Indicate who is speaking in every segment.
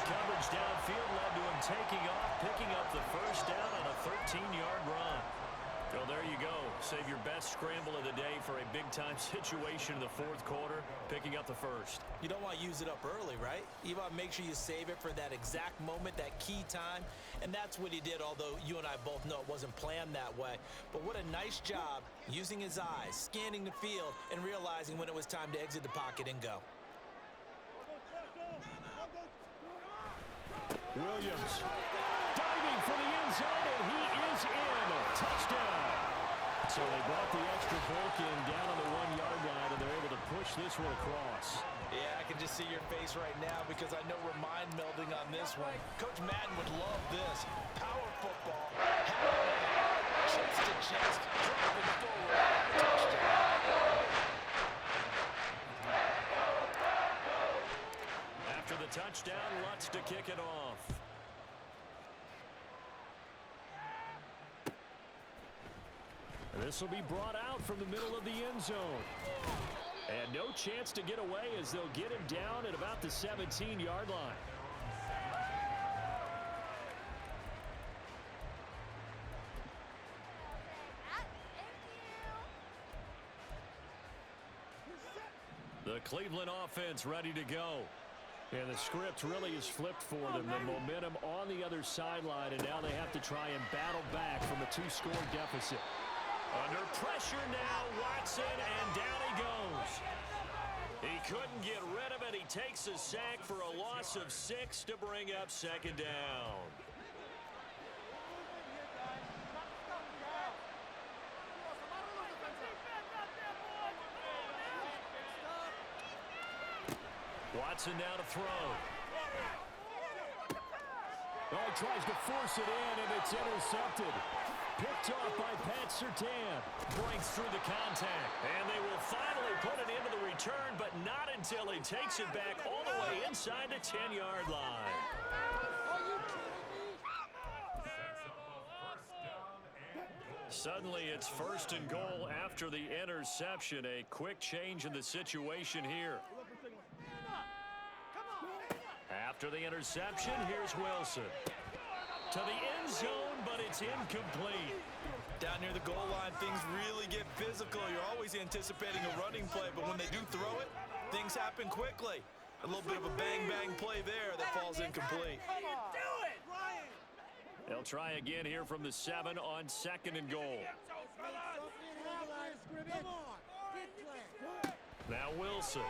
Speaker 1: coverage downfield led to him taking off, picking up the first down on a 13-yard run. So there you go. Save your best scramble of the day for a big-time situation in the fourth quarter, picking up the first.
Speaker 2: You don't want to use it up early, right? You want to make sure you save it for that exact moment, that key time, and that's what he did, although you and I both know it wasn't planned that way. But what a nice job using his eyes, scanning the field, and realizing when it was time to exit the pocket and go.
Speaker 1: Williams diving for the end zone, and he is in. Touchdown. So they brought the extra bulk in down on the 1-yard line, and they're able to push this one across.
Speaker 2: Yeah, I can just see your face right now because I know we're mind melding on this one. Coach Madden would love this. Power football, chest to chest, driving forward, touchdown.
Speaker 1: After the touchdown, Lutz to kick it off. This will be brought out from the middle of the end zone. And no chance to get away as they'll get him down at about the 17-yard line. The Cleveland offense ready to go. And the script really is flipped for them. The momentum on the other sideline, and now they have to try and battle back from a 2-score deficit. Under pressure now, Watson, and down he goes. He couldn't get rid of it. He takes a sack for a loss of 6 to bring up second down. Watson now to throw. Oh, he tries to force it in, and it's intercepted. Picked off by Pat Surtain. Breaks through the contact. And they will finally put it into the return, but not until he takes it back all the way inside the 10-yard line. Suddenly it's 1st and goal after the interception. A quick change in the situation here. After the interception, here's Wilson. To the end zone, but it's incomplete.
Speaker 2: Down near the goal line, things really get physical. You're always anticipating a running play, but when they do throw it, things happen quickly. A little bit of a bang-bang play there that falls incomplete.
Speaker 1: They'll try again here from the 7 on 2nd and goal. Now Wilson.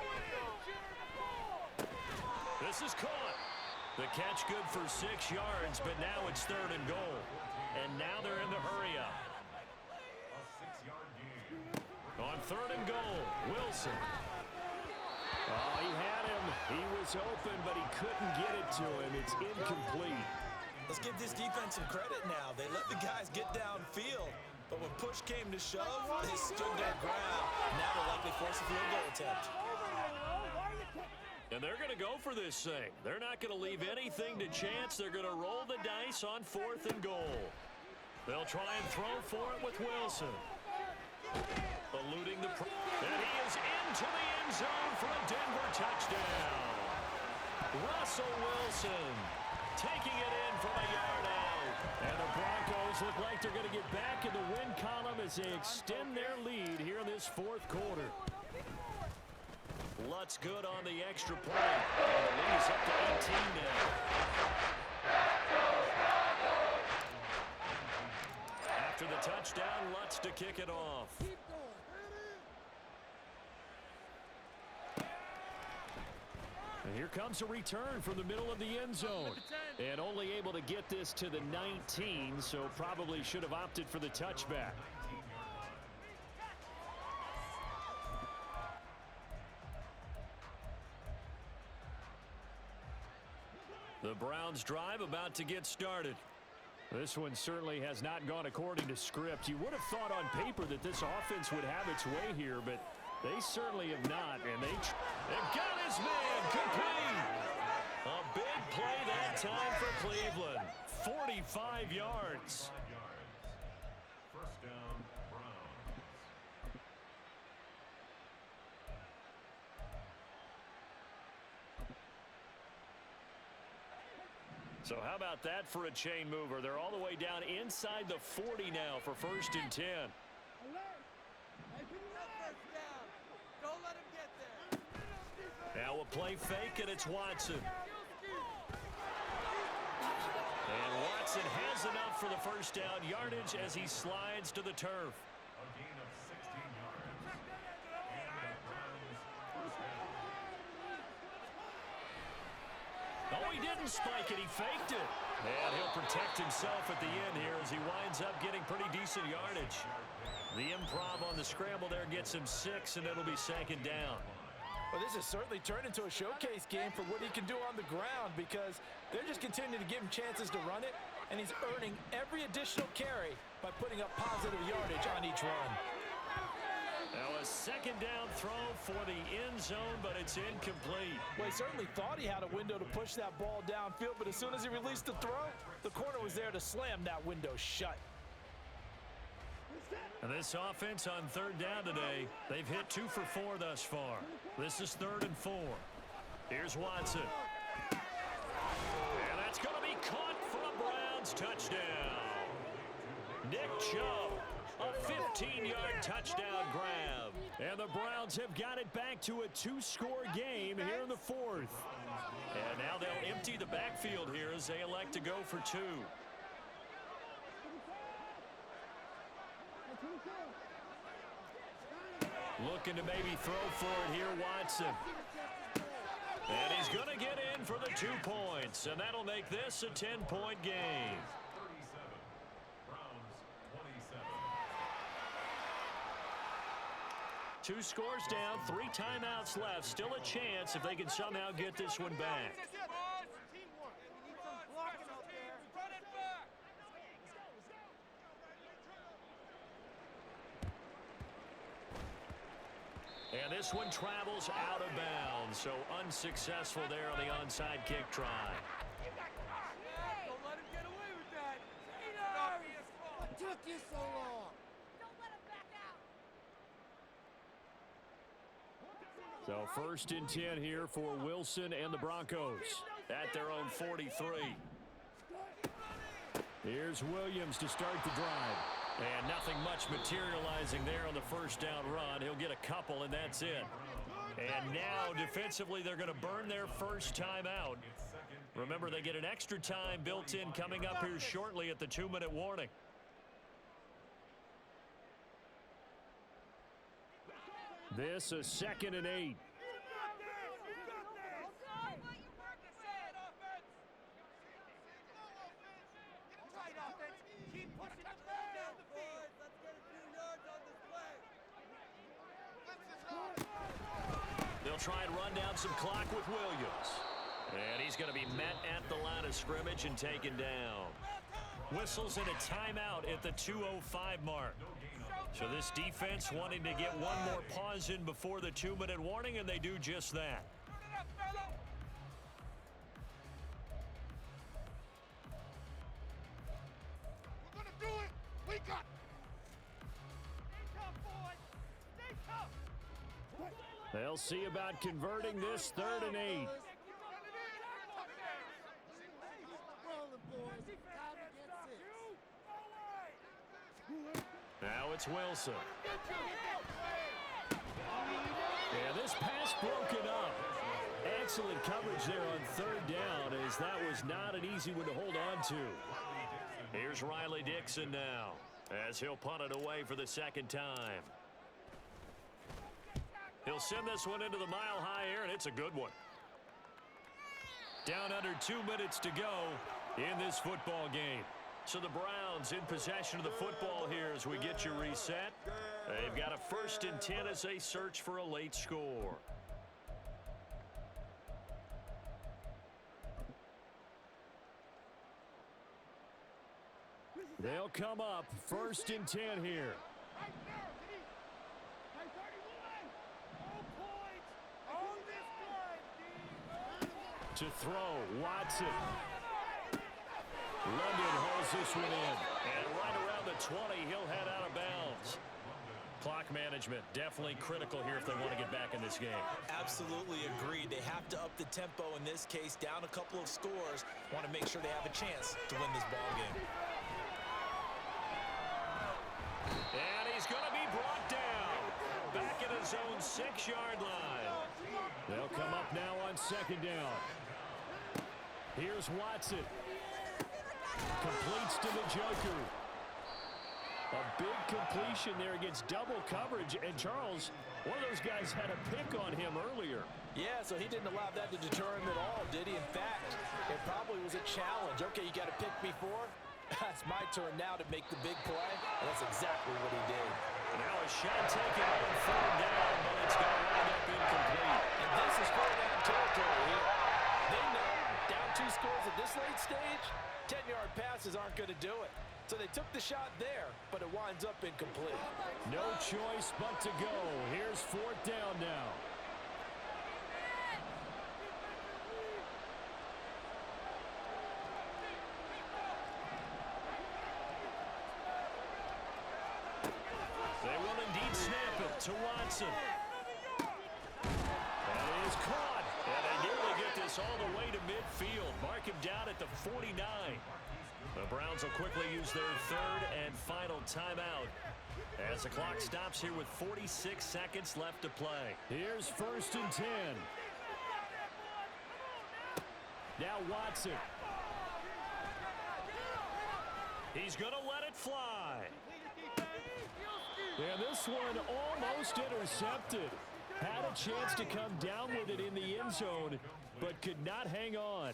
Speaker 1: This is caught. The catch good for 6 yards, but now it's 3rd and goal. And now they're in the hurry-up. On 3rd and goal, Wilson. Oh, he had him. He was open, but he couldn't get it to him. It's incomplete.
Speaker 2: Let's give this defense some credit now. They let the guys get downfield, but when push came to shove, they stood their ground. Now they'll likely force a field goal attempt.
Speaker 1: And they're going to go for this thing. They're not going to leave anything to chance. They're going to roll the dice on 4th and goal. They'll try and throw for it with Wilson. Eluding the and he is into the end zone for a Denver touchdown. Russell Wilson taking it in from a yard out. And the Broncos look like they're going to get back in the win column as they extend their lead here in this 4th quarter. Lutz good on the extra point. And the lead is up to 18 now. After the touchdown, Lutz to kick it off. And here comes a return from the middle of the end zone. And only able to get this to the 19, so probably should have opted for the touchback. The Browns drive about to get started. This one certainly has not gone according to script. You would have thought on paper that this offense would have its way here, but they certainly have not. And they've got his man complete. A big play that time for Cleveland. 45 yards. First down, Browns. So how about that for a chain mover? They're all the way down inside the 40 now for 1st and 10. Now a play fake, and it's Watson. And Watson has enough for the 1st down yardage as he slides to the turf. Oh, he didn't spike it. He faked it. And he'll protect himself at the end here as he winds up getting pretty decent yardage. The improv on the scramble there gets him 6, and it'll be 2nd down.
Speaker 2: Well, this has certainly turned into a showcase game for what he can do on the ground because they're just continuing to give him chances to run it, and he's earning every additional carry by putting up positive yardage on each run.
Speaker 1: Now a 2nd down throw for the end zone, but it's incomplete.
Speaker 2: Well, he certainly thought he had a window to push that ball downfield, but as soon as he released the throw, the corner was there to slam that window shut.
Speaker 1: And this offense on 3rd down today, they've hit 2 for 4 thus far. This is 3rd and 4. Here's Watson. And that's going to be caught for a Browns touchdown. Nick Chubb, a 15-yard touchdown grab. And the Browns have got it back to a 2-score game here in the 4th. And now they'll empty the backfield here as they elect to go for 2. Looking to maybe throw for it here, Watson. And he's going to get in for the 2 points, and that'll make this a 10-point game. 2 scores down, 3 timeouts left. Still a chance if they can somehow get this one back. And this one travels out of bounds, so unsuccessful there on the onside kick try.
Speaker 3: Don't let him get away with that. What took you so long? Don't let him back out.
Speaker 1: So 1st and 10 here for Wilson and the Broncos at their own 43. Here's Williams to start the drive. And nothing much materializing there on the 1st down run. He'll get a couple, and that's it. And now, defensively, they're going to burn their 1st time out. Remember, they get an extra time built in coming up here shortly at the 2-minute warning. This is 2nd and 8. They'll try and run down some clock with Williams. And he's going to be met at the line of scrimmage and taken down. Whistles in a timeout at the 2:05 mark. So this defense wanting to get one more pause in before the 2-minute warning, and they do just that.
Speaker 3: We're going to do it. We got. Stay tough, boys. Stay tough.
Speaker 1: They'll see about converting this 3rd and 8. Now it's Wilson. Yeah, this pass broken up. Excellent coverage there on 3rd down, as that was not an easy one to hold on to. Here's Riley Dixon now, as he'll punt it away for the 2nd time. He'll send this one into the mile-high air, and it's a good one. Down under 2 minutes to go in this football game. So the Browns in possession of the football here as we get you reset. They've got a 1st and 10 as they search for a late score. They'll come up 1st and 10 here. To throw, Watson. London hauls this one in. And right around the 20, he'll head out of bounds. Clock management definitely critical here if they want to get back in this game.
Speaker 2: Absolutely agree. They have to up the tempo in this case, down a couple of scores. Want to make sure they have a chance to win this ball game.
Speaker 1: And he's going to be brought down. Back at his own 6-yard line. They'll come up now on 2nd down. Here's Watson. Completes to the Joker. A big completion there against double coverage. And Charles, one of those guys had a pick on him earlier.
Speaker 2: Yeah, so he didn't allow that to deter him at all, did he? In fact, it probably was a challenge. Okay, you got to pick me for? That's my turn now to make the big play. And that's exactly what he did.
Speaker 1: Now a shot taken on 3rd down, but it's going to wind up incomplete.
Speaker 2: And this is 4th down territory here. They know down 2 scores at this late stage, 10-yard passes aren't going to do it. So they took the shot there, but it winds up incomplete.
Speaker 1: No choice but to go. Here's 4th down now. They will indeed snap it to Watson. That is caught. And they nearly get this all the way to midfield. Mark him down at the 49. The Browns will quickly use their 3rd and final timeout as the clock stops here with 46 seconds left to play. Here's 1st and 10. Now Watson. He's going to let it fly. And this one almost intercepted. Had a chance to come down with it in the end zone, but could not hang on.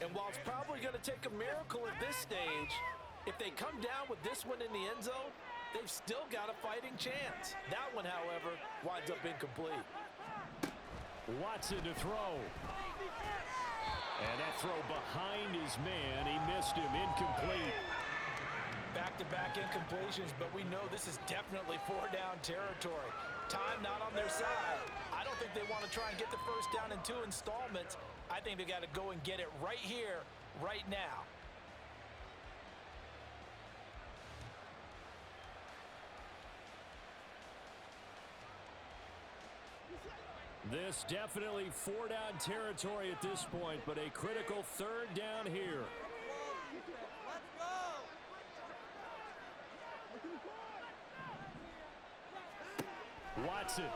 Speaker 2: And while it's probably going to take a miracle at this stage, if they come down with this one in the end zone, they've still got a fighting chance. That one, however, winds up incomplete.
Speaker 1: Watson to throw. And that throw behind his man. He missed him. Incomplete.
Speaker 2: Back-to-back incompletions, but we know this is definitely 4-down territory. Time not on their side. I don't think they want to try and get the 1st down in 2 installments. I think they got to go and get it right here, right now.
Speaker 1: This definitely 4-down territory at this point, but a critical 3rd down here.
Speaker 3: Let's go!
Speaker 1: Watson.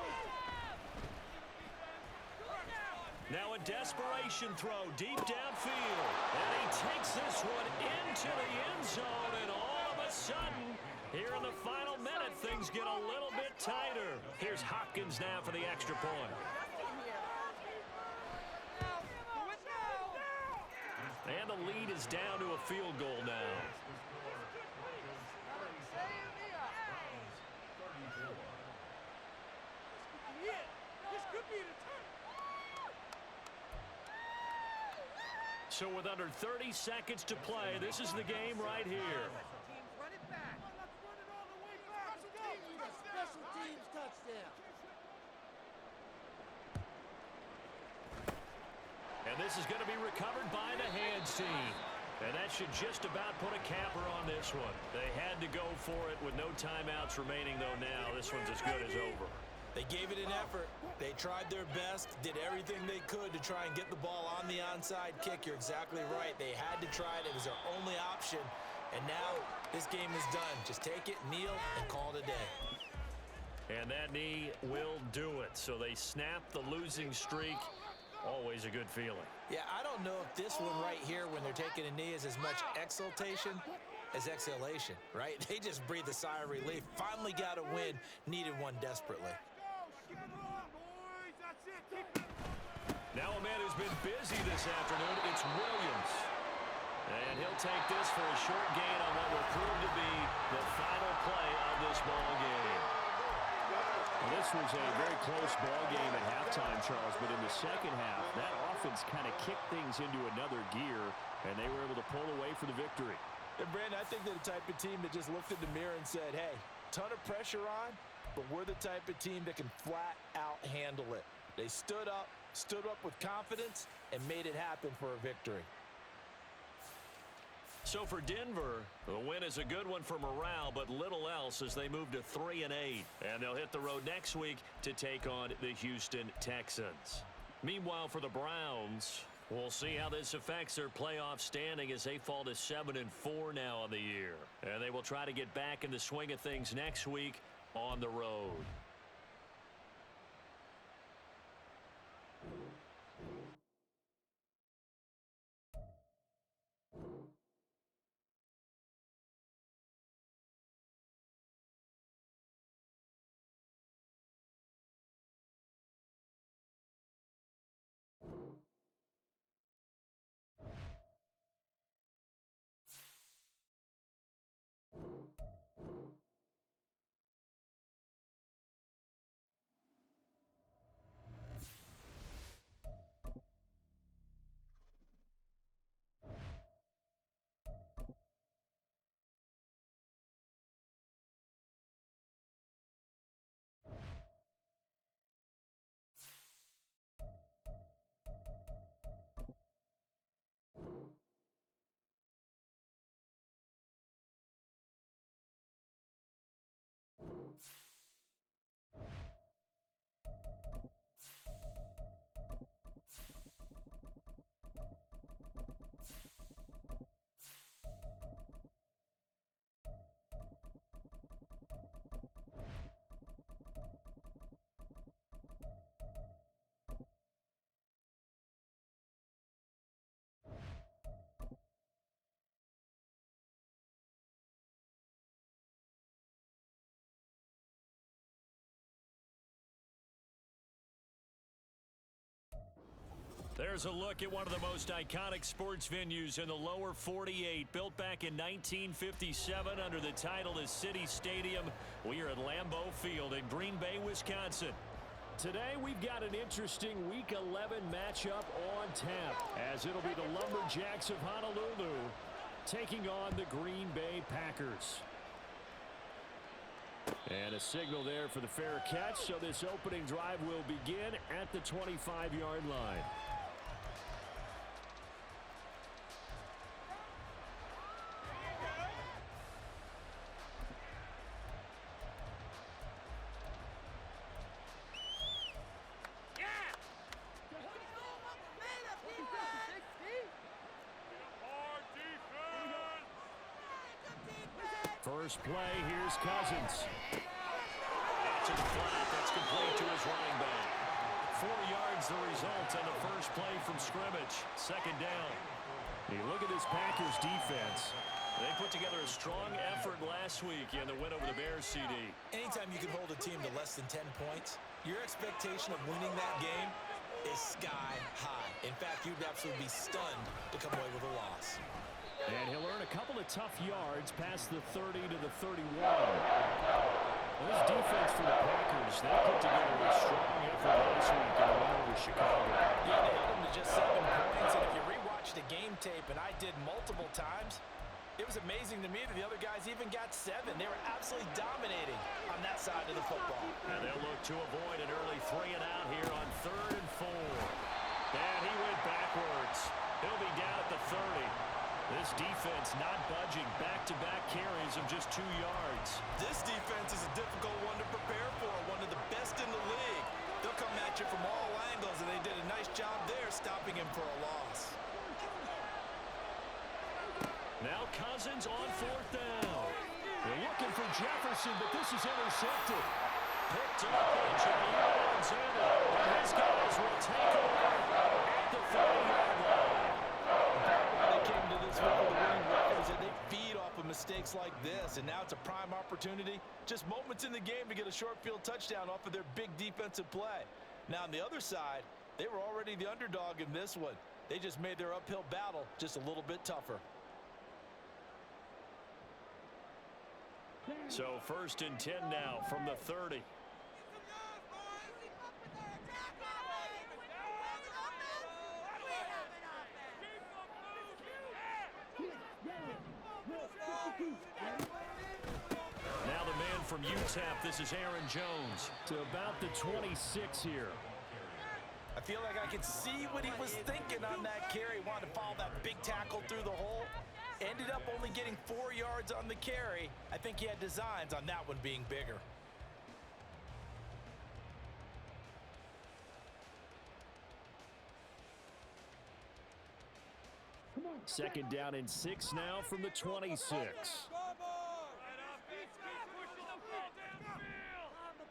Speaker 1: Now a desperation throw deep downfield. And he takes this one into the end zone. And all of a sudden, here in the final minute, things get a little bit tighter. Here's Hopkins now for the extra point. And the lead is down to a field goal now. So with under 30 seconds to play, this is the game right here.
Speaker 3: Run it back. Let's run it all the way back. Special teams touchdown.
Speaker 1: And this is going to be recovered by the hands team. And that should just about put a capper on this one. They had to go for it with no timeouts remaining, though now this one's as good as over.
Speaker 2: They gave it an effort. They tried their best, did everything they could to try and get the ball on the onside kick. You're exactly right. They had to try it. It was their only option. And now this game is done. Just take it, kneel, and call it a day.
Speaker 1: And that knee will do it. So they snap the losing streak. Always a good feeling.
Speaker 2: Yeah, I don't know if this one right here, when they're taking a knee, is as much exultation as exhalation, right? They just breathe a sigh of relief. Finally got a win. Needed one desperately.
Speaker 1: Now a man who's been busy this afternoon, it's Williams. And he'll take this for a short gain on what will prove to be the final play of this ball game.
Speaker 4: Well, this was a very close ball game at halftime, Charles, but in the second half, that offense kind of kicked things into another gear, and they were able to pull away for the victory.
Speaker 2: And Brandon, I think they're the type of team that just looked in the mirror and said, hey, ton of pressure on, but we're the type of team that can flat out handle it. They stood up with confidence, and made it happen for a victory.
Speaker 1: So for Denver, the win is a good one for morale, but little else as they move to 3-8. And they'll hit the road next week to take on the Houston Texans. Meanwhile, for the Browns, we'll see how this affects their playoff standing as they fall to 7-4 now on the year. And they will try to get back in the swing of things next week on the road. There's a look at one of the most iconic sports venues in the lower 48. Built back in 1957 under the title of City Stadium. We are at Lambeau Field in Green Bay, Wisconsin. Today we've got an interesting Week 11 matchup on tap, as it'll be the Lumberjacks of Honolulu taking on the Green Bay Packers. And a signal there for the fair catch, so this opening drive will begin at the 25-yard line. First play, here's Cousins. Out to the flat, that's complete to his running back. 4 yards the result on the first play from scrimmage. Second down. You look at this Packers defense. They put together a strong effort last week in the win over the Bears, CD.
Speaker 2: Anytime you can hold a team to less than 10 points, your expectation of winning that game is sky high. In fact, you'd absolutely be stunned to come away with a loss.
Speaker 4: And he'll earn a couple of tough yards past the 30 to the 31. This defense for the Packers, they put together a strong effort last week in the win over Chicago.
Speaker 2: Yeah, they held them to just 7 points, and if you rewatch the game tape, and I did multiple times, it was amazing to me that the other guys even got 7. They were absolutely dominating on that side of the football.
Speaker 1: And they'll look to avoid an early 3 and out here on 3rd and 4. And he went backwards. He'll be down at the 30. This defense not budging. Back-to-back carries of just 2 yards.
Speaker 2: This defense is a difficult one to prepare for, one of the best in the league. They'll come at you from all angles, and they did a nice job there stopping him for a loss.
Speaker 1: Now Cousins on 4th down. They're looking for Jefferson, but this is intercepted. Picked up by Johnny Alexander. And his guys will take over at the 30-yard line.
Speaker 2: They came to this one with a winning record, and they feed off of mistakes like this, and now it's a prime opportunity. Just moments in the game to get a short field touchdown off of their big defensive play. Now on the other side, they were already the underdog in this one. They just made their uphill battle just a little bit tougher.
Speaker 1: So 1st and 10 now from the 30. Now the man from UTEP, this is Aaron Jones.
Speaker 4: To about the 26 here.
Speaker 2: I feel like I could see what he was thinking on that carry. He wanted to follow that big tackle through the hole. Ended up only getting 4 yards on the carry. I think he had designs on that one being bigger.
Speaker 4: Second down and 6 now from the 26.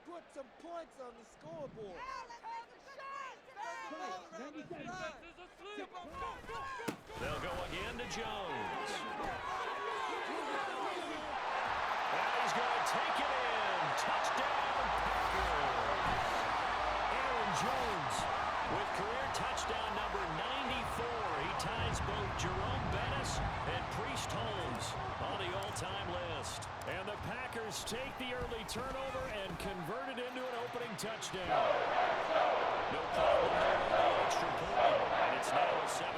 Speaker 3: Put some points on the scoreboard.
Speaker 1: They'll go again to Jones. And he's going to take it in. Touchdown, Packers. Aaron Jones with career touchdown number 94. He ties both Jerome Bettis and Priest Holmes on the all-time list. And the Packers take the early turnover and convert it into an opening touchdown. No problem on the extra point, and it's now a 7-0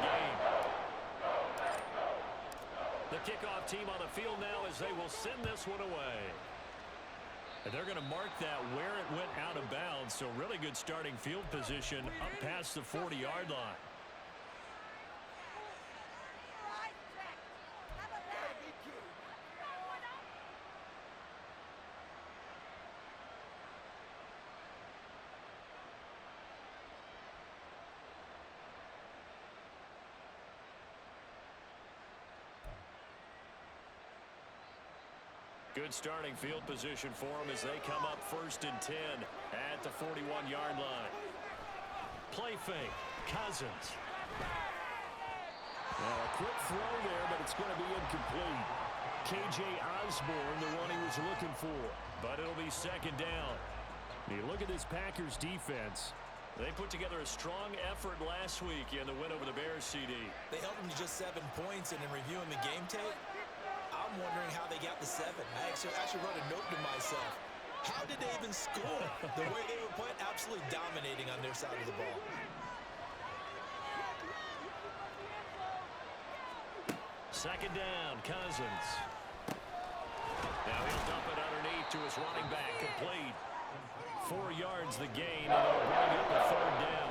Speaker 1: game. The kickoff team on the field now as they will send this one away. And they're going to mark that where it went out of bounds, so really good starting field position up past the 40-yard line. Good starting field position for them as they come up 1st and 10 at the 41-yard line. Play fake, Cousins.
Speaker 4: Well, a quick throw there, but it's going to be incomplete. K.J. Osborne, the one he was looking for.
Speaker 1: But it'll be 2nd down.
Speaker 4: You look at this Packers defense.
Speaker 1: They put together a strong effort last week in the win over the Bears, CD.
Speaker 2: They held them to just 7 points, and in reviewing the game tape, I'm wondering how they got the 7. I actually wrote a note to myself. How did they even score? The way they were playing, absolutely dominating on their side of the ball.
Speaker 1: Second down, Cousins. Now he'll dump it underneath to his running back, complete. 4 yards the gain, and it'll bring up the 3rd down.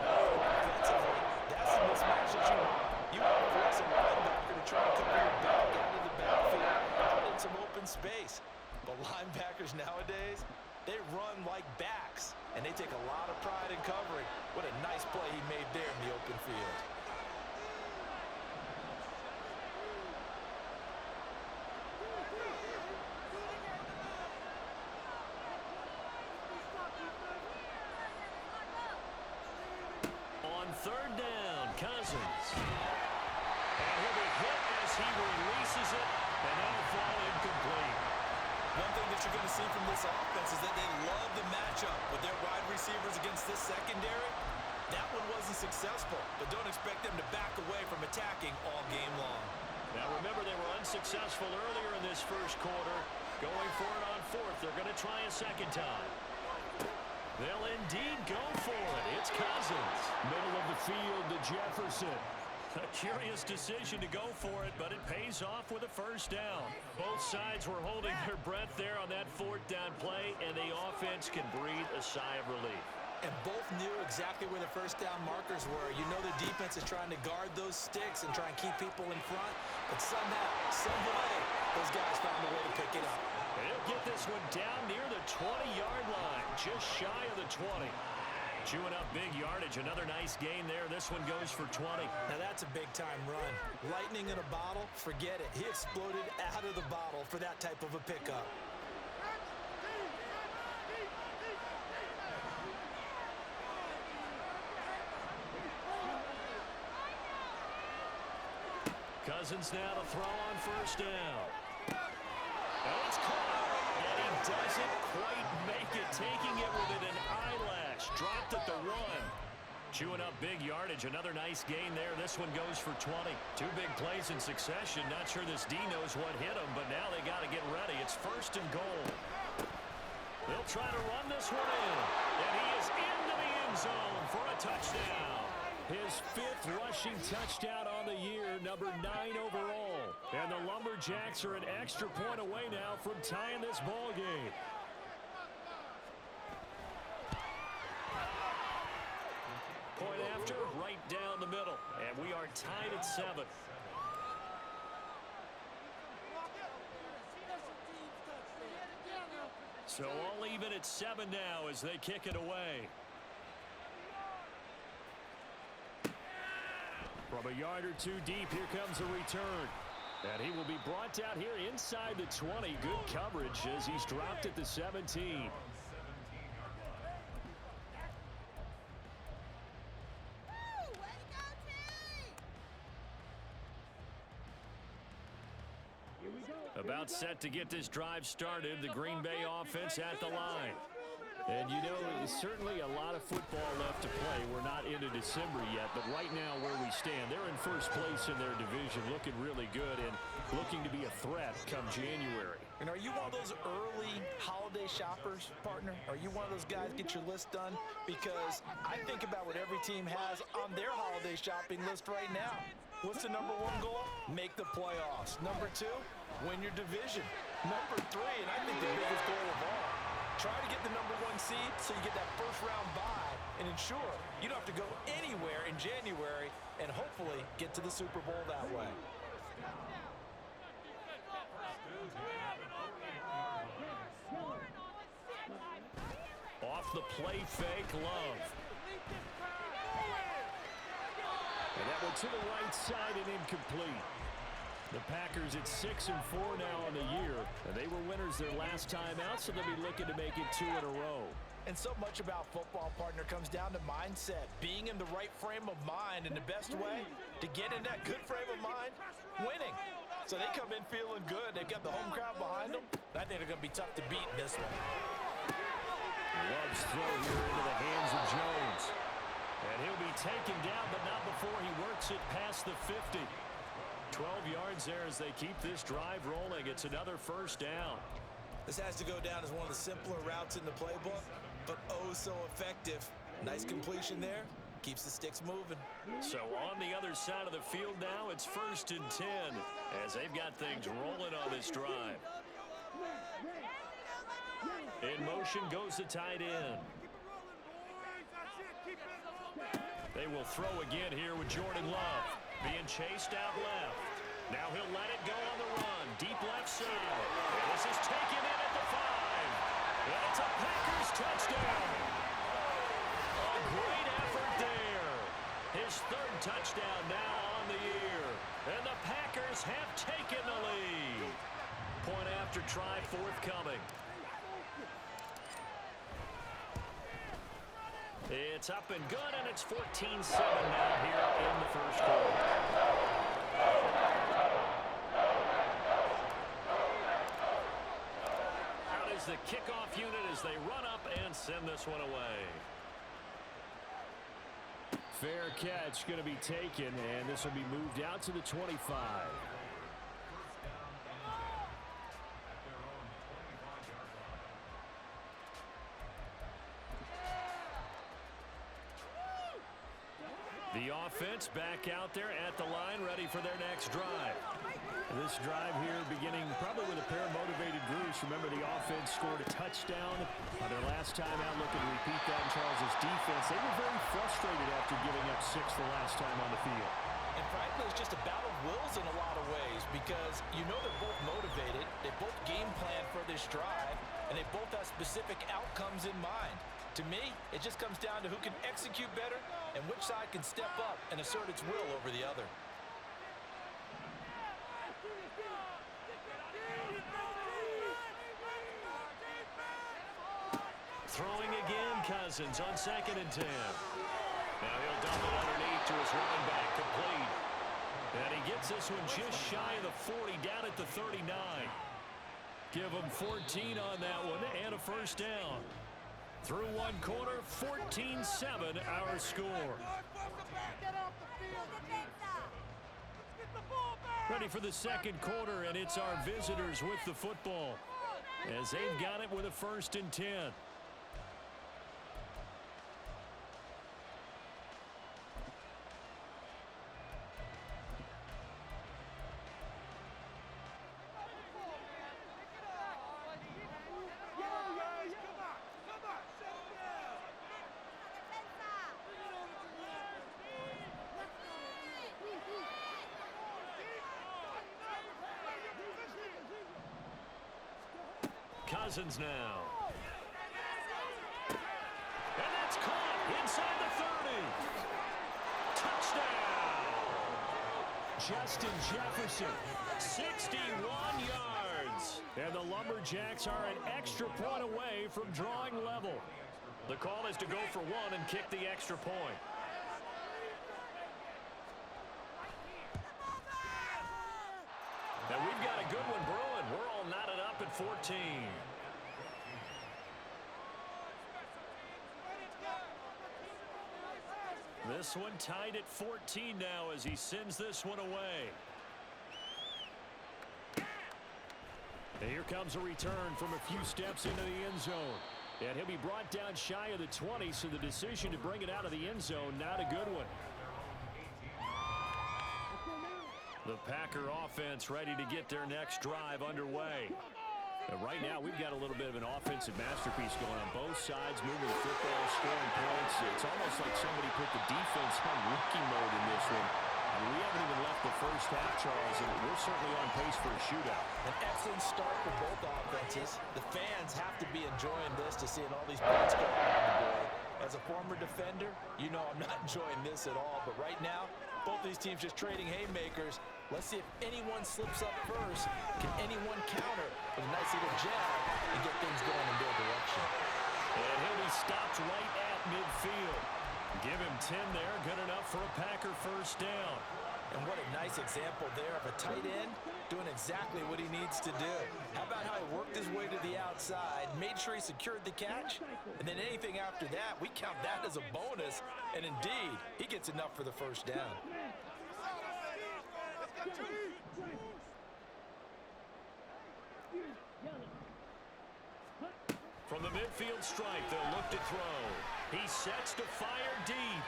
Speaker 2: That's the mismatch that you want. You want to force a linebacker to try to cover your back out of the backfield, out in some open space. But linebackers nowadays, they run like backs, and they take a lot of pride in covering. What a nice play he made there in the open field.
Speaker 1: On 3rd down, Cousins. And he'll be hit as he releases it, and that'll fall incomplete.
Speaker 2: One thing that you're going to see from this offense is that they love the matchup with their wide receivers against this secondary. That one wasn't successful, but don't expect them to back away from attacking all game long.
Speaker 1: Now remember, they were unsuccessful earlier in this first quarter. Going for it on 4th. They're going to try a 2nd time. They'll indeed go for it. It's Cousins.
Speaker 4: Middle of the field to Jefferson.
Speaker 1: A curious decision to go for it, but it pays off with a 1st down. Both sides were holding their breath there on that 4th down play, and the offense can breathe a sigh of relief.
Speaker 2: And both knew exactly where the 1st down markers were. You know the defense is trying to guard those sticks and try and keep people in front, but somehow, some way, those guys found a way to pick it up.
Speaker 1: And he'll get this one down near the 20-yard line, just shy of the 20. Chewing up big yardage. Another nice gain there. This one goes for 20.
Speaker 2: Now that's a big-time run. Lightning in a bottle, forget it. He exploded out of the bottle for that type of a pickup.
Speaker 1: Cousins now to throw on 1st down. And it's caught, and he doesn't quite make it, taking it within an eyelash. Dropped at the 1. Chewing up big yardage. Another nice gain there. This one goes for 20. 2 big plays in succession. Not sure this D knows what hit him, but now they got to get ready. It's 1st and goal. They'll try to run this one in, and he is into the end zone for a touchdown.
Speaker 4: His 5th rushing touchdown on the year, number 9 overall. And the Lumberjacks are an extra point away now from tying this ball game.
Speaker 1: Point after, right down the middle. And we are tied at 7. So all even at 7 now as they kick it away. From a yard or two deep, here comes a return. And he will be brought down here inside the 20. Good coverage as he's dropped at the 17. About set to get this drive started, the Green Bay offense at the line. And you know, there's certainly a lot of football left to play. We're not into December yet, but right now where we stand, they're in first place in their division, looking really good and looking to be a threat come January.
Speaker 2: And are you one of those early holiday shoppers, partner? Are you one of those guys get your list done? Because I think about what every team has on their holiday shopping list right now. What's the number one goal? Make the playoffs. Number two, win your division. Number three, and I think the biggest goal of all, try to get the number one seed so you get that first round bye and ensure you don't have to go anywhere in January and hopefully get to the Super Bowl that way.
Speaker 1: Off the play fake, Love. And that one to the right side and incomplete. The Packers at 6-4 now on the year. And they were winners their last time out, so they'll be looking to make it 2 in a row.
Speaker 2: And so much about football, partner, comes down to mindset. Being in the right frame of mind, and the best way to get in that good frame of mind, winning. So they come in feeling good. They've got the home crowd behind them. I think they're going to be tough to beat in this one.
Speaker 1: Love's throw here into the hands of Jones. And he'll be taken down, but not before he works it past the 50. 12 yards there as they keep this drive rolling. It's another first down.
Speaker 2: This has to go down as one of the simpler routes in the playbook, but oh so effective. Nice completion there. Keeps the sticks moving.
Speaker 1: So on the other side of the field now, it's 1st and 10 as they've got things rolling on this drive. In motion goes the tight end. They will throw again here with Jordan Love. Being chased out left. Now he'll let it go on the run. Deep left side. And this is taken in at the 5. And it's a Packers touchdown. A great effort there. His 3rd touchdown now on the year. And the Packers have taken the lead. Point after try forthcoming. It's up and good, and it's 14-7 now here in the first quarter. Out is the kickoff unit as they run up and send this one away. Fair catch going to be taken, and this will be moved out to the 25. The offense back out there at the line, ready for their next drive. This drive here beginning probably with a pair of motivated groups. Remember, the offense scored a touchdown on their last time out. Looking to repeat that in Charles' defense. They were very frustrated after giving up 6 the last time on the field.
Speaker 2: And frankly, it's just a battle of wills in a lot of ways because you know they're both motivated. They both game plan for this drive, and they both have specific outcomes in mind. To me, it just comes down to who can execute better and which side can step up and assert its will over the other.
Speaker 1: Throwing again, Cousins on 2nd and 10. Now he'll dump it underneath to his running back, complete. And he gets this one just shy of the 40, down at the 39. Give him 14 on that one and a first down. Through one quarter, 14-7 our score. Ready for the second quarter, and it's our visitors with the football as they've got it with a 1st and 10. Cousins now. inside the 30. Touchdown.
Speaker 4: Justin Jefferson.
Speaker 1: 61 yards.
Speaker 4: And the Lumberjacks are an extra point away from drawing level.
Speaker 1: The call is to go for one and kick the extra point. And we've got a good one brewing. We're all knotted up at 14. This one tied at 14 now as he sends this one away.
Speaker 4: And here comes a return from a few steps into the end zone. And he'll be brought down shy of the 20, so the decision to bring it out of the end zone, not a good one.
Speaker 1: The Packer offense ready to get their next drive underway.
Speaker 4: And right now, we've got a little bit of an offensive masterpiece going on both sides, moving the football, scoring points. It's almost like somebody put the defense on rookie mode in this one. I mean, we haven't even left the first half, Charles, and we're certainly on pace for a shootout.
Speaker 2: An excellent start for both offenses. The fans have to be enjoying this to seeing all these points go on the board. As a former defender, you know I'm not enjoying this at all. But right now, both these teams just trading haymakers. Let's see if anyone slips up first. Can anyone counter with a nice little jab and get things going in their direction?
Speaker 1: And he'll be stopped right at midfield. Give him 10 there. Good enough for a Packer first down.
Speaker 2: And what a nice example there of a tight end doing exactly what he needs to do. How about how he worked his way to the outside, made sure he secured the catch, and then anything after that, we count that as a bonus. And indeed, he gets enough for the first down.
Speaker 1: From the midfield stripe, they'll look to throw. He sets to fire deep.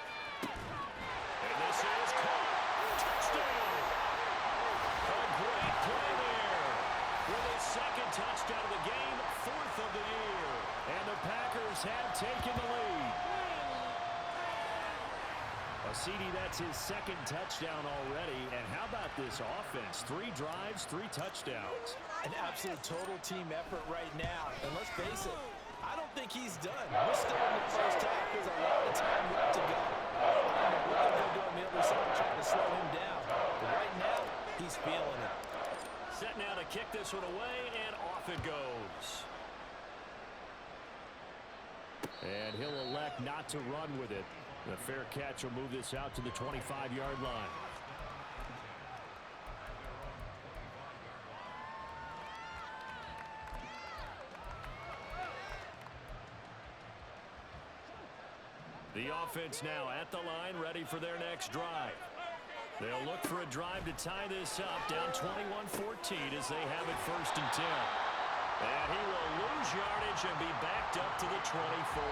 Speaker 1: And this is caught. Touchdown! A great play there. With his second touchdown of the game, fourth of the year.
Speaker 4: And the Packers have taken the lead. CD, that's his second touchdown already. And how about this offense? 3 drives, 3 touchdowns.
Speaker 2: An absolute total team effort right now. And let's face it, I don't think he's done. We're still in the first half. There's a lot of time left to go. I don't know what they're going to do on the other side trying to slow him down. But right now, he's feeling it.
Speaker 1: Set now to kick this one away, and off it goes.
Speaker 4: And he'll elect not to run with it. The fair catch will move this out to the 25-yard line.
Speaker 1: The offense now at the line, ready for their next drive. They'll look for a drive to tie this up, down 21-14 as they have it first and 10. And he will lose yardage and be backed up to the 24.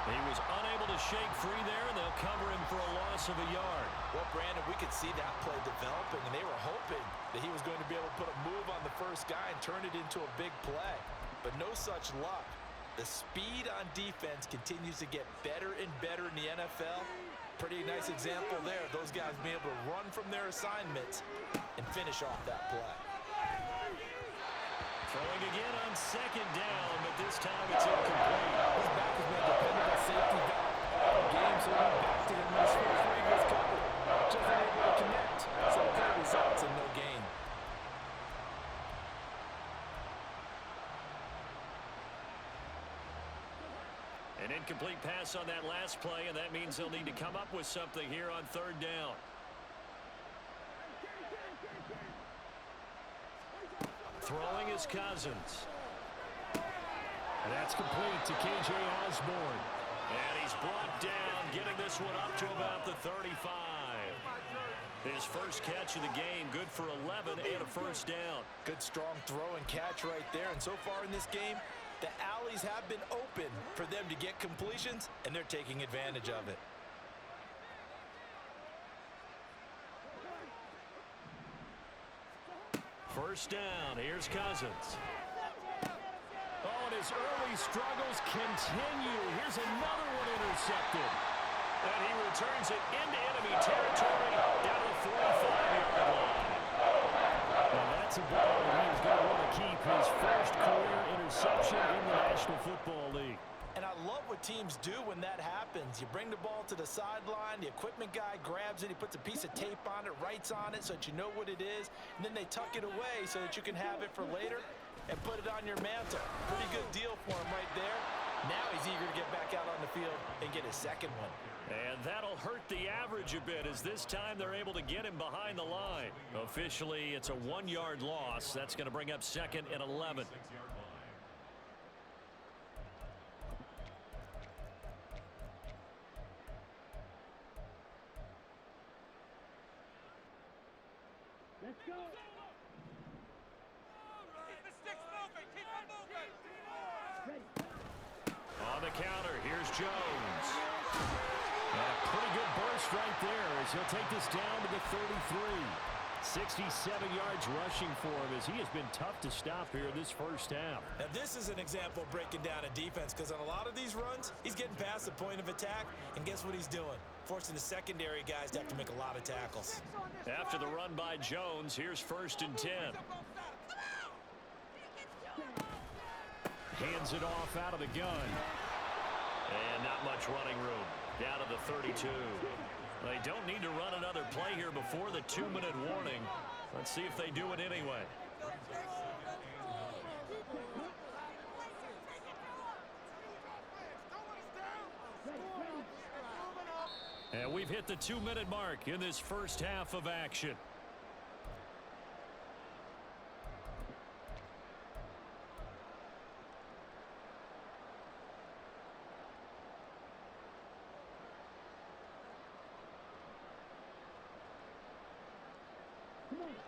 Speaker 1: He was unable to shake free there, and they'll cover him for a loss of a yard.
Speaker 2: Well, Brandon, we could see that play developing, and they were hoping that he was going to be able to put a move on the first guy and turn it into a big play. But no such luck. The speed on defense continues to get better and better in the NFL. Pretty nice example there of those guys being able to run from their assignments and finish off that play.
Speaker 1: Throwing again on second down, but this time it's incomplete.
Speaker 2: His back has been dependable safety valve all game, so he back to him when his first read was covered. Just unable to connect. So good results and no gain.
Speaker 1: An incomplete pass on that last play, and that means they'll need to come up with something here on third down. Throwing is Cousins.
Speaker 4: And that's complete to K.J. Osborne.
Speaker 1: And he's brought down, getting this one up to about the 35. His first catch of the game, good for 11 and a first down.
Speaker 2: Good strong throw and catch right there. And so far in this game, the alleys have been open for them to get completions, and they're taking advantage of it.
Speaker 1: First down, here's Cousins.
Speaker 4: Oh, and his early struggles continue. Here's another one intercepted.
Speaker 1: And he returns it into enemy territory down to the 45-yard line.
Speaker 4: Well, that's a ball that he is going to want to keep his first career interception in the National Football League.
Speaker 2: And I love what teams do when that happens. You bring the ball to the sideline, the equipment guy grabs it, he puts a piece of tape on it, writes on it so that you know what it is, and then they tuck it away so that you can have it for later and put it on your mantle. Pretty good deal for him right there. Now he's eager to get back out on the field and get his second one.
Speaker 1: And that'll hurt the average a bit as this time they're able to get him behind the line. Officially, it's a 1-yard loss. That's going to bring up 2nd and 11.
Speaker 3: Let's go. Keep the sticks moving. Keep them moving.
Speaker 1: On the counter, here's Jones. And a pretty good burst right there as he'll take this down to the 33. 67 yards rushing for him as he has been tough to stop here this first half.
Speaker 2: Now this is an example of breaking down a defense because on a lot of these runs, he's getting past the point of attack, and guess what he's doing? Forcing the secondary guys to have to make a lot of tackles.
Speaker 1: After the run by Jones, here's 1st and 10. Hands it off out of the gun. And not much running room. Down to the 32. They don't need to run another play here before the 2-minute warning. Let's see if they do it anyway. And we've hit the 2-minute mark in this first half of action.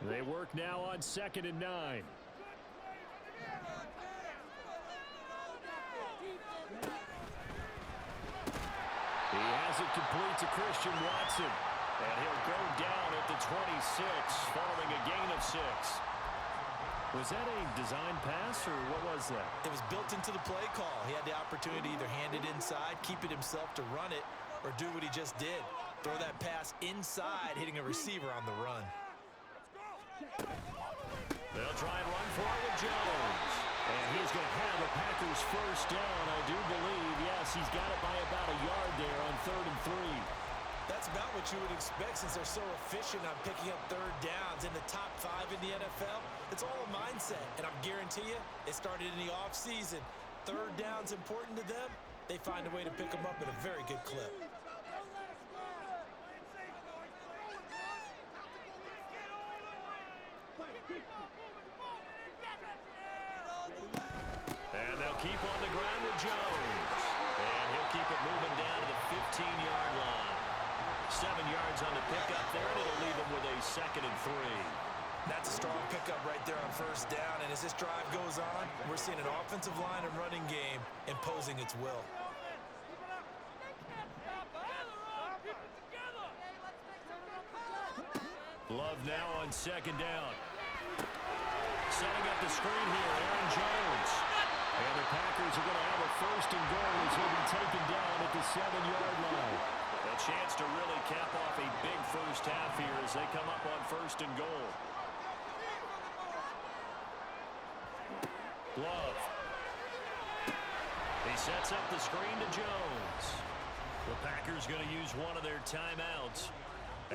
Speaker 1: They work now on 2nd and 9. He has it complete to Christian Watson. And he'll go down at the 26 following a gain of 6. Was that a design pass or what was that?
Speaker 2: It was built into the play call. He had the opportunity to either hand it inside, keep it himself to run it, or do what he just did. Throw that pass inside, hitting a receiver on the run.
Speaker 1: They'll try and run for it with Jones. And he's going to have a Packers first down, I do believe. Yes, he's got it by about a yard there on 3rd and 3.
Speaker 2: That's about what you would expect since they're so efficient on picking up 3rd downs in the top 5 in the NFL. It's all a mindset, and I guarantee you, it started in the offseason. 3rd down's important to them. They find a way to pick them up at a very good clip.
Speaker 1: And they'll keep on the ground with Jones. And he'll keep it moving down to the 15-yard line. 7 yards on the pickup there, and it'll leave him with a 2nd and 3.
Speaker 2: That's a strong pickup right there on 1st down, and as this drive goes on, we're seeing an offensive line and running game imposing its will.
Speaker 1: Love now on 2nd down. Setting up the screen here, Aaron Jones. And the Packers are going to have a 1st and goal as he'll be taken down at the 7-yard line. A chance to really cap off a big first half here as they come up on 1st and goal. Love. He sets up the screen to Jones. The Packers going to use one of their timeouts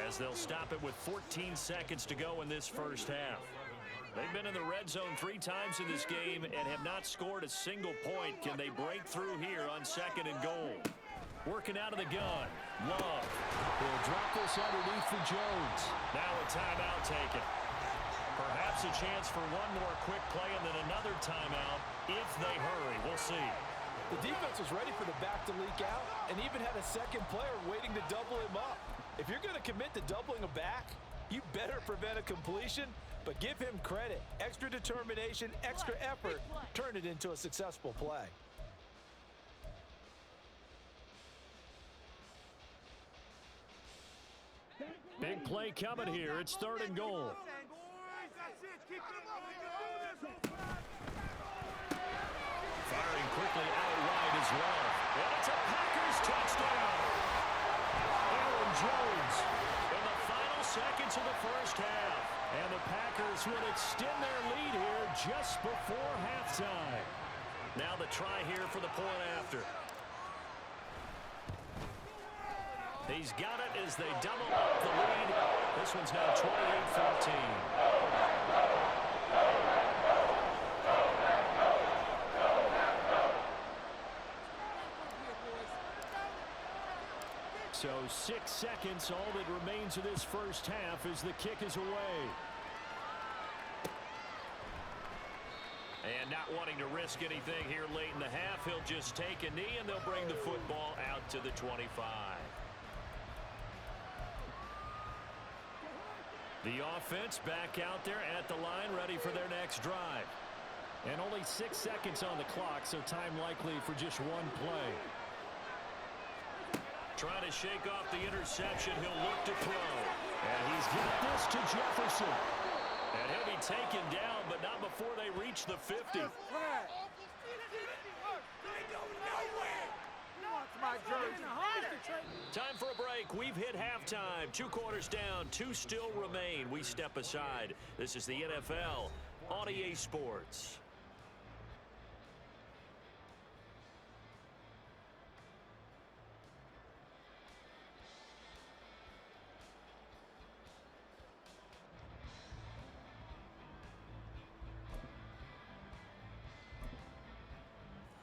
Speaker 1: as they'll stop it with 14 seconds to go in this first half. They've been in the red zone 3 times in this game and have not scored a single point. Can they break through here on 2nd and goal? Working out of the gun. Love. He'll drop this underneath for Jones. Now a timeout taken. Perhaps a chance for one more quick play and then another timeout if they hurry. We'll see.
Speaker 2: The defense was ready for the back to leak out and even had a second player waiting to double him up. If you're going to commit to doubling a back, you better prevent a completion, but give him credit. Extra determination, extra effort, turn it into a successful play.
Speaker 1: Big play coming here. It's 3rd and goal. Firing quickly out wide as well. And it's a Packers touchdown. Aaron Jones in the final seconds of the first half. And the Packers will extend their lead here just before halftime. Now the try here for the point after. He's got it as they double up the lead. This one's now 28-14. So 6 seconds, all that remains of this first half as the kick is away. And not wanting to risk anything here late in the half, he'll just take a knee and they'll bring the football out to the 25. The offense back out there at the line, ready for their next drive. And only 6 seconds on the clock, so time likely for just one play. Trying to shake off the interception, he'll look to throw. And he's got this to Jefferson. And he'll be taken down, but not before they reach the 50. Time for a break. We've hit halftime. 2 quarters down, 2 still remain. We step aside. This is the NFL on EA Sports.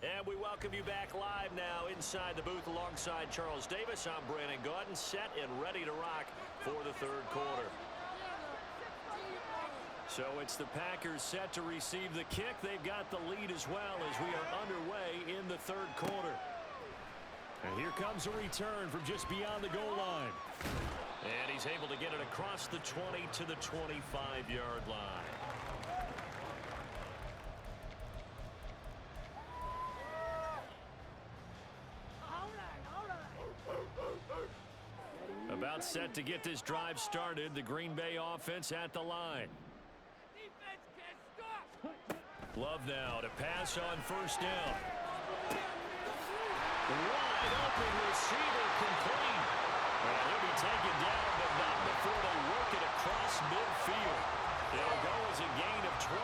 Speaker 1: And we welcome you back live now inside the booth alongside Charles Davis. I'm Brandon Gaudin, set and ready to rock for the third quarter. So it's the Packers set to receive the kick. They've got the lead as well as we are underway in the third quarter. And here comes a return from just beyond the goal line. And he's able to get it across the 20 to the 25-yard line. About set to get this drive started. The Green Bay offense at the line. Love now to pass on first down. Wide open receiver complete. And he'll be taken down, but not before they work it across midfield. It'll go as a gain of 25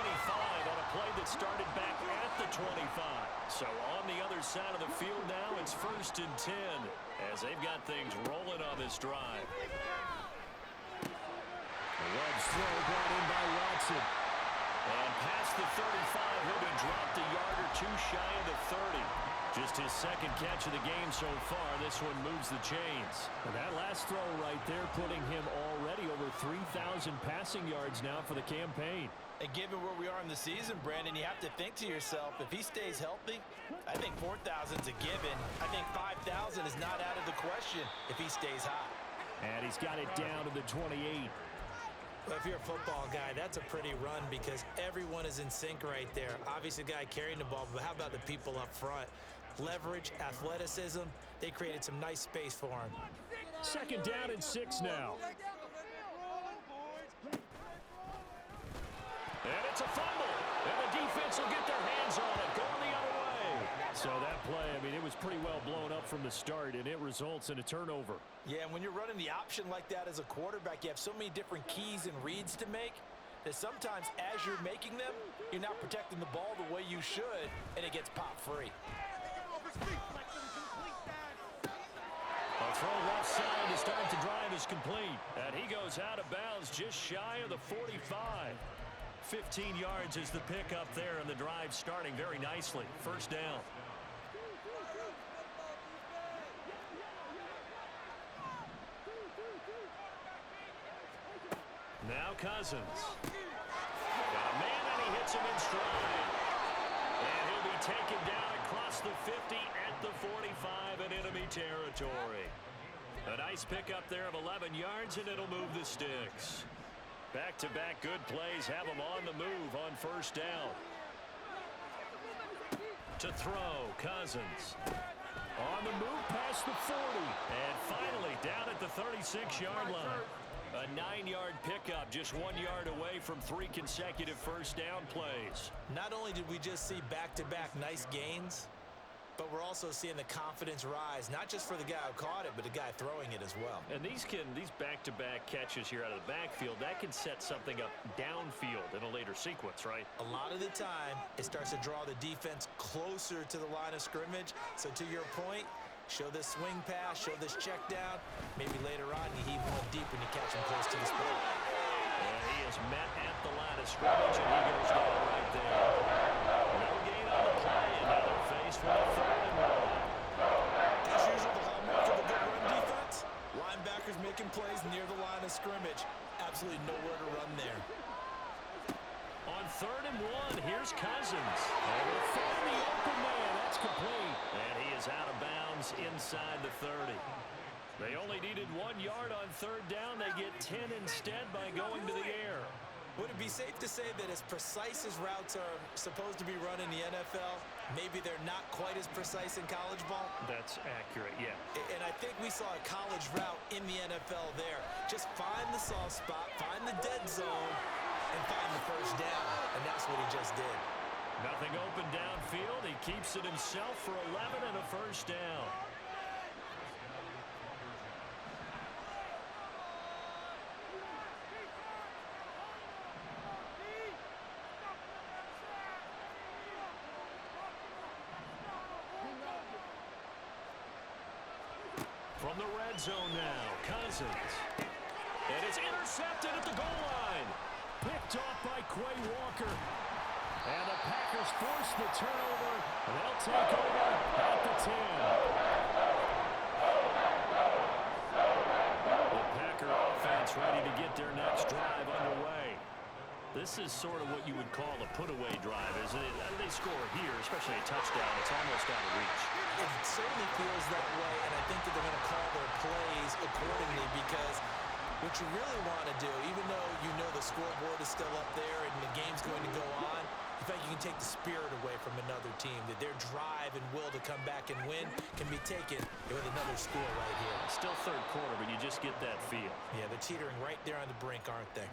Speaker 1: on a play that started back at the 25. So on the other side of the field now, it's 1st and 10 as they've got things rolling on this drive. Love's throw brought in by Watson. And past the 35, he'll be dropped a yard or 2 shy of the 30. Just his second catch of the game so far. This one moves the chains. And that last throw right there putting him already over 3,000 passing yards now for the campaign.
Speaker 2: And given where we are in the season, Brandon, you have to think to yourself, if he stays healthy, I think 4,000's a given. I think 5,000 is not out of the question if he stays hot.
Speaker 4: And he's got it down to the 28.
Speaker 2: Well, if you're a football guy, that's a pretty run because everyone is in sync right there. Obviously, the guy carrying the ball, but how about the people up front? Leverage, athleticism, they created some nice space for him.
Speaker 4: 2nd down and 6 now.
Speaker 1: And it's a fumble. And the defense will get their hands on it, going the other way.
Speaker 4: So that play, I mean, it was pretty well blown up from the start, and it results in a turnover.
Speaker 2: Yeah, and when you're running the option like that as a quarterback, you have so many different keys and reads to make that sometimes as you're making them, you're not protecting the ball the way you should, and it gets popped free.
Speaker 1: A throw left side to start the drive is complete. And he goes out of bounds just shy of the 45. 15 yards is the pickup there, and the drive starting very nicely. 1st down. Now Cousins. Got a man, and he hits him in stride. And he'll be taken down across the 50 at the 45 in enemy territory. A nice pickup there of 11 yards, and it'll move the sticks. Back-to-back good plays have them on the move on 1st down. To throw, Cousins. On the move past the 40. And finally down at the 36-yard line. A 9-yard pickup, just 1 yard away from 3 consecutive 1st down plays.
Speaker 2: Not only did we just see back-to-back nice gains, but we're also seeing the confidence rise, not just for the guy who caught it, but the guy throwing it as well.
Speaker 1: And these back-to-back catches here out of the backfield, that can set something up downfield in a later sequence, right?
Speaker 2: A lot of the time, it starts to draw the defense closer to the line of scrimmage. So to your point, Show this swing pass, show this check down. Maybe later on you heave one deep when you catch him close to the spot.
Speaker 1: And he is met at the line of scrimmage, and he goes down right there. No gain on the play, and now they're faced with a 3rd and 1.
Speaker 2: As usual, the hallmark of a good run defense. Linebackers making plays near the line of scrimmage. Absolutely nowhere to run there.
Speaker 1: On 3rd and 1, here's Cousins. And he'll find the open man. That's complete. And he is out of bounds inside the 30. They only needed 1 yard on 3rd down. They get 10 instead by going to the air.
Speaker 2: Would it be safe to say that as precise as routes are supposed to be run in the NFL, maybe they're not quite as precise in college ball?
Speaker 1: That's accurate, yeah.
Speaker 2: And I think we saw a college route in the NFL there. Just find the soft spot, find the dead zone, and find the first down. And that's what he just did.
Speaker 1: Nothing open downfield. He keeps it himself for 11 and a first down. From the red zone now, Cousins. And it's intercepted at the goal line. Picked off by Quay Walker. And the Packers force the turnover. And they'll take over at the 10. The Packer offense ready to get their next drive underway. This is sort of what you would call a put-away drive, isn't it? They score here, especially a touchdown. It's almost out of reach.
Speaker 2: It certainly feels that way, and I think that they're going to call their plays accordingly because what you really want to do, even though you know the scoreboard is still up there and the game's going to go on, in fact, you can take the spirit away from another team, that their drive and will to come back and win can be taken with another score right here.
Speaker 1: Still 3rd quarter, but you just get that feel.
Speaker 2: Yeah, they're teetering right there on the brink, aren't they?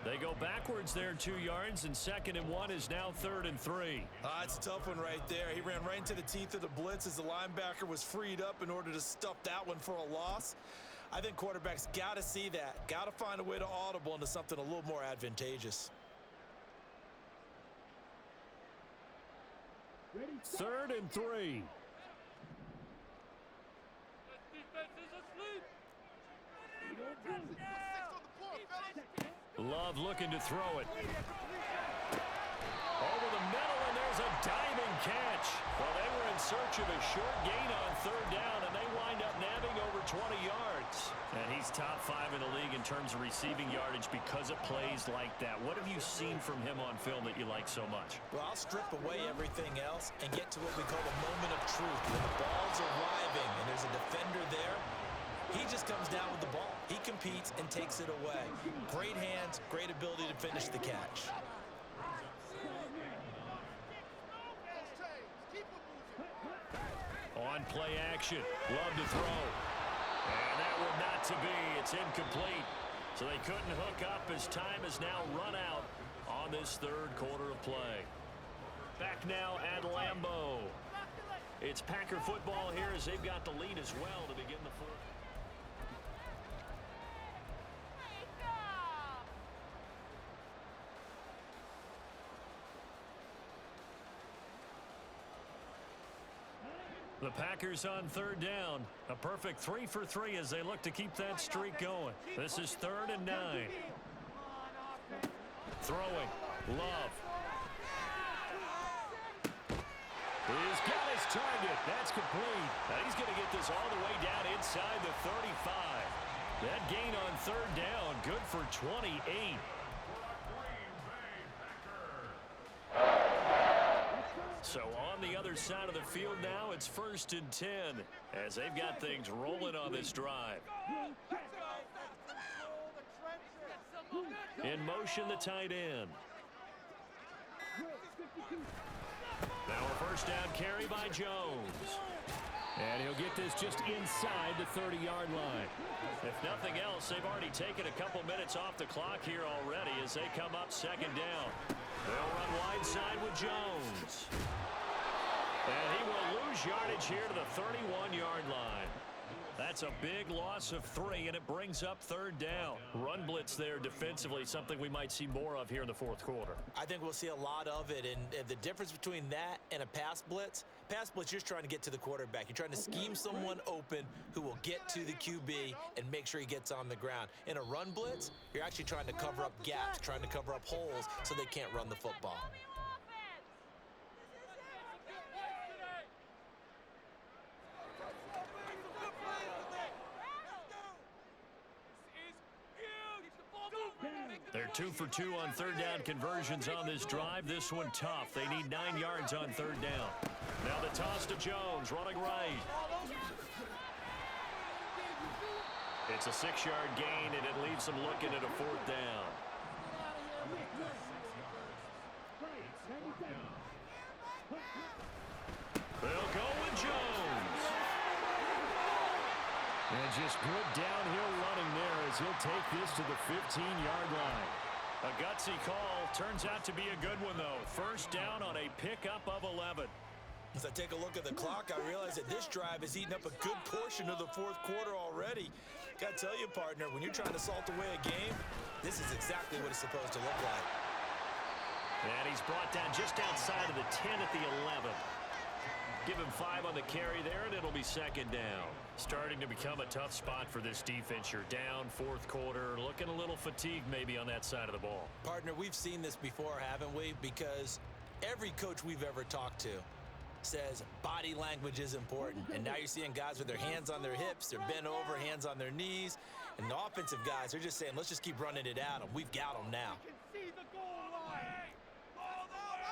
Speaker 1: They go backwards there 2 yards, and 2nd and 1 is now 3rd and 3.
Speaker 2: It's a tough one right there. He ran right into the teeth of the blitz as the linebacker was freed up in order to stuff that one for a loss. I think quarterbacks got to see that. Got to find a way to audible into something a little more advantageous.
Speaker 1: 3rd and 3. Love looking to throw it. Over the middle, and there's a diving catch. Well, they were in search of a short gain on 3rd down, and they wind up nabbing over 20 yards. And he's top 5 in the league in terms of receiving yardage because of plays like that. What have you seen from him on film that you like so much?
Speaker 2: Well, I'll strip away everything else and get to what we call the moment of truth. When the ball's arriving and there's a defender there, he just comes down with the ball. He competes and takes it away. Great hands, great ability to finish the catch.
Speaker 1: On play action, Love to throw. And that one not to be. It's incomplete. So they couldn't hook up as time is now run out on this 3rd quarter of play. Back now at Lambeau. It's Packer football here as they've got the lead as well to begin the 4th. The Packers on 3rd down. A perfect 3 for 3 as they look to keep that streak going. This is 3rd and 9. Throwing. Love. He's got his target. That's complete. Now he's going to get this all the way down inside the 35. That gain on 3rd down, good for 28. So on the other side of the field now, it's 1st and 10 as they've got things rolling on this drive. In motion, the tight end. Now a 1st down carry by Jones. And he'll get this just inside the 30-yard line. If nothing else, they've already taken a couple minutes off the clock here already as they come up 2nd down. They'll run wide side with Jones. And he will lose yardage here to the 31-yard line. That's a big loss of 3, and it brings up 3rd down. Run blitz there defensively, something we might see more of here in the 4th quarter.
Speaker 2: I think we'll see a lot of it, and the difference between that and a pass blitz, you're just trying to get to the quarterback. You're trying to scheme someone open who will get to the QB and make sure he gets on the ground. In a run blitz, you're actually trying to cover up gaps, trying to cover up holes so they can't run the football.
Speaker 1: They're 2 for 2 on 3rd down conversions on this drive. This one tough. They need 9 yards on 3rd down. Now the toss to Jones, running right. It's a 6-yard gain, and it leaves them looking at a 4th down. They'll go with Jones.
Speaker 4: And just good downhill running there as he'll take this to the 15-yard line.
Speaker 1: A gutsy call. Turns out to be a good one, though. 1st down on a pickup of 11.
Speaker 2: As I take a look at the clock, I realize that this drive has eaten up a good portion of the 4th quarter already. Got to tell you, partner, when you're trying to salt away a game, this is exactly what it's supposed to look like.
Speaker 1: And he's brought down just outside of the 10 at the 11. Give him 5 on the carry there, and it'll be 2nd down. Starting to become a tough spot for this defense. You're down 4th quarter, looking a little fatigued maybe on that side of the ball.
Speaker 2: Partner, we've seen this before, haven't we? Because every coach we've ever talked to says body language is important. And now you're seeing guys with their hands on their hips, they're bent over, hands on their knees. And the offensive guys are just saying, let's just keep running it at them. We've got them now.
Speaker 3: See the goal line.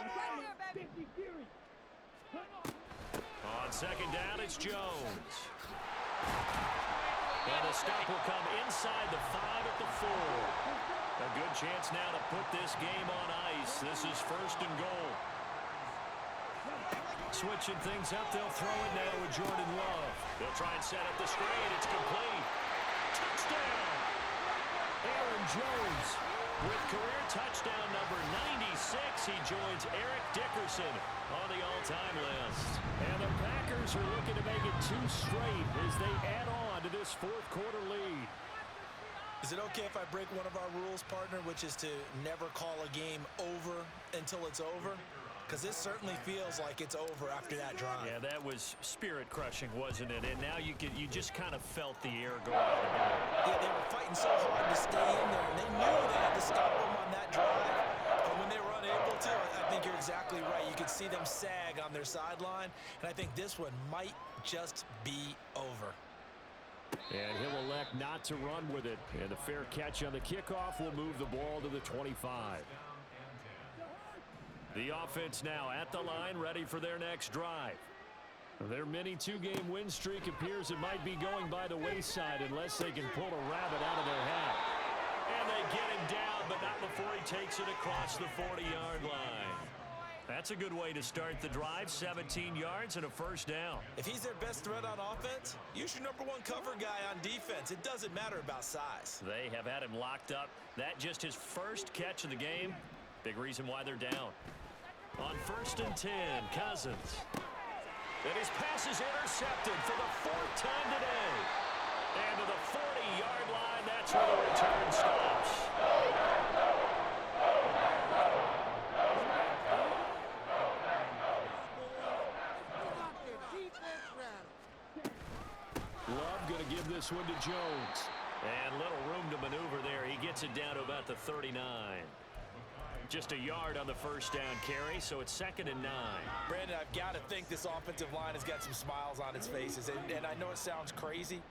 Speaker 3: Right here, baby.
Speaker 1: On 2nd down, it's Jones. And the stop will come inside the 5 at the 4. A good chance now to put this game on ice. This is 1st and goal. Switching things up, they'll throw it now with Jordan Love. They'll try and set up the screen. It's complete. Touchdown! Aaron Jones with career touchdown number 96. He joins Eric Dickerson on the all-time list.
Speaker 4: And the Packers are looking to make it 2 straight as they add on to this 4th quarter lead.
Speaker 2: Is it okay if I break one of our rules, partner, which is to never call a game over until it's over? Because this certainly feels like it's over after that drive.
Speaker 1: Yeah, that was spirit-crushing, wasn't it? And now you just kind of felt the air go out of the ball.
Speaker 2: Yeah, they were fighting so hard to stay in there, and they knew they had to stop them on that drive. But when they were unable to, I think you're exactly right. You could see them sag on their sideline, and I think this one might just be over.
Speaker 4: And he'll elect not to run with it. And the fair catch on the kickoff will move the ball to the 25.
Speaker 1: The offense now at the line, ready for their next drive.
Speaker 4: Their mini 2-game win streak appears it might be going by the wayside unless they can pull a rabbit out of their hat.
Speaker 1: And they get him down, but not before he takes it across the 40-yard line. That's a good way to start the drive, 17 yards and a 1st down.
Speaker 2: If he's their best threat on offense, use your number 1 cover guy on defense. It doesn't matter about size.
Speaker 1: They have had him locked up. That just his 1st catch of the game. Big reason why they're down. On 1st and 10, Cousins. And his pass is intercepted for the 4th time today. And to the 40-yard line, that's where the return stops.
Speaker 4: Love going to give this one to Jones.
Speaker 1: And little room to maneuver there. He gets it down to about the 39. Just a yard on the 1st down carry, so it's 2nd and 9.
Speaker 2: Brandon, I've got to think this offensive line has got some smiles on its faces. And I know it sounds crazy,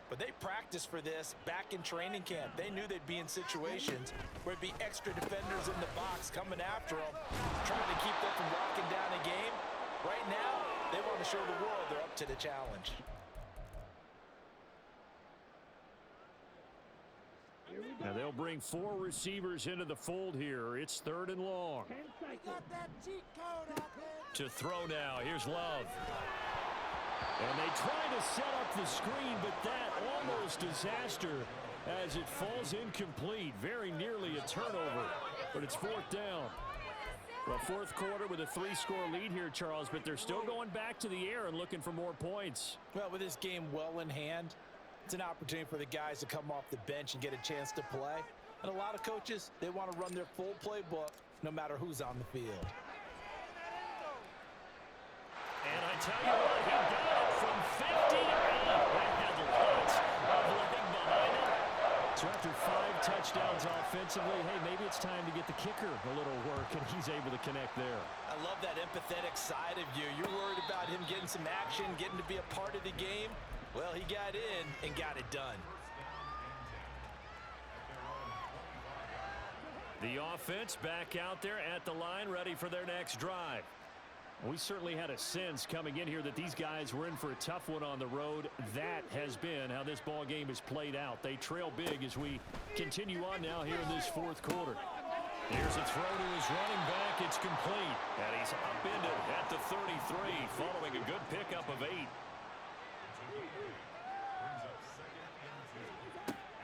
Speaker 2: but they practiced for this back in training camp. They knew they'd be in situations where it'd be extra defenders in the box coming after them, trying to keep them from locking down a game. Right now, they want to show the world they're up to the challenge.
Speaker 4: Now they'll bring 4 receivers into the fold here. It's 3rd and long.
Speaker 1: To throw now, here's Love.
Speaker 4: And they try to set up the screen, but that almost disaster as it falls incomplete. Very nearly a turnover, but it's 4th down. Well, fourth quarter with a 3-score lead here, Charles, but they're still going back to the air and looking for more points.
Speaker 2: Well, with this game well in hand, it's an opportunity for the guys to come off the bench and get a chance to play. And a lot of coaches, they want to run their full playbook no matter who's on the field.
Speaker 1: And I tell you what, he got it from 58. That had lots of leg behind it.
Speaker 4: So after 5 touchdowns offensively, hey, maybe it's time to get the kicker a little work, and he's able to connect there.
Speaker 2: I love that empathetic side of you. You're worried about him getting some action, getting to be a part of the game. Well, he got in and got it done.
Speaker 1: The offense back out there at the line, ready for their next drive.
Speaker 4: We certainly had a sense coming in here that these guys were in for a tough one on the road. That has been how this ball game has played out. They trail big as we continue on now here in this fourth quarter.
Speaker 1: Here's a throw to his running back. It's complete. And he's upended at the 33, following a good pickup of 8.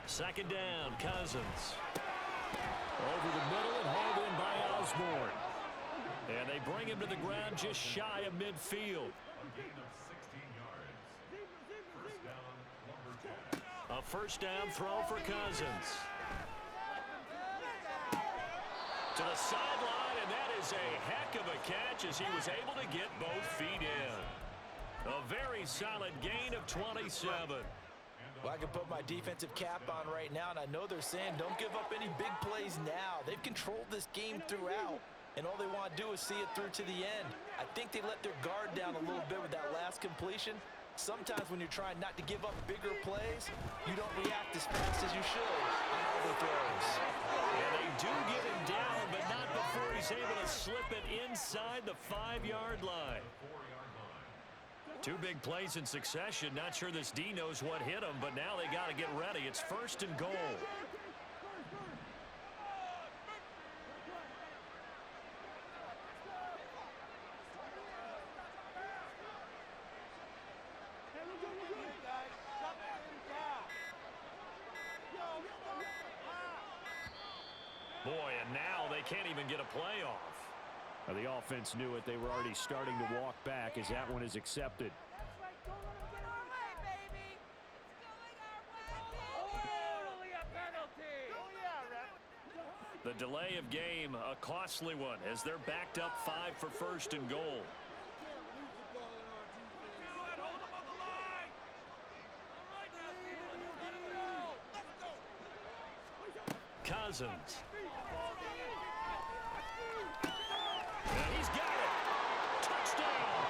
Speaker 1: Second down, Cousins.
Speaker 4: Over the middle and hauled in by Osborne.
Speaker 1: And they bring him to the ground just shy of midfield. A first down throw for Cousins. To the sideline, and that is a heck of a catch as he was able to get both feet in. A very solid gain of 27.
Speaker 2: Well, I can put my defensive cap on right now, and I know they're saying don't give up any big plays now. They've controlled this game throughout, and all they want to do is see it through to the end. I think they let their guard down a little bit with that last completion. Sometimes when you're trying not to give up bigger plays, you don't react as fast as you should on all the throws.
Speaker 1: And they do get him down, but not before he's able to slip it inside the 5-yard line. 2 big plays in succession. Not sure this D knows what hit him, but now they got to get ready. It's first and goal. Boy, and now they can't even get a play off.
Speaker 4: Well, the offense knew it. They were already starting to walk back as that one is accepted.
Speaker 1: The delay of game, a costly one, as they're backed up 5 for first and goal. Cousins. And he's got it. Touchdown.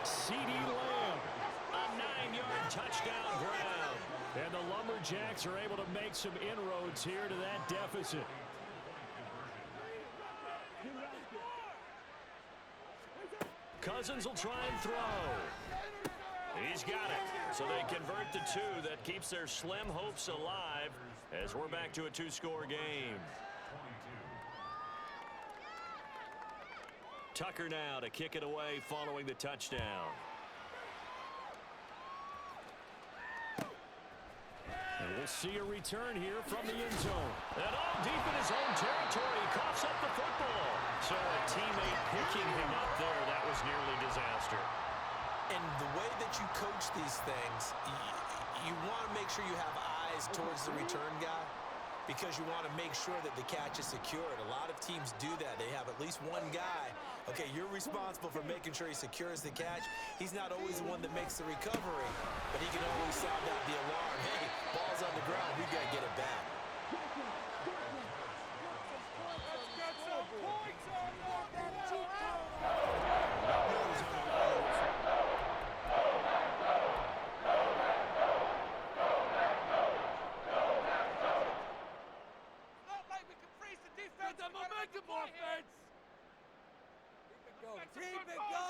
Speaker 4: CeeDee Lamb.
Speaker 1: A 9-yard touchdown grab.
Speaker 4: And the Lumberjacks are able to make some inroads here to that deficit.
Speaker 1: Cousins will try and throw. He's got it. So they convert the 2. That keeps their slim hopes alive as we're back to a 2-score game. Tucker now to kick it away following the touchdown.
Speaker 4: And we'll see a return here from the end zone.
Speaker 1: And all deep in his own territory, he coughs up the football. So a teammate picking him up there, that was nearly disaster.
Speaker 2: And the way that you coach these things, you want to make sure you have eyes towards the return guy because you want to make sure that the catch is secured. A lot of teams do that. They have at least one guy. Okay, you're responsible for making sure he secures the catch. He's not always the one that makes the recovery, but he can always sound out the alarm. Hey, ball's on the ground. We've got to get it back.
Speaker 3: Keep it going.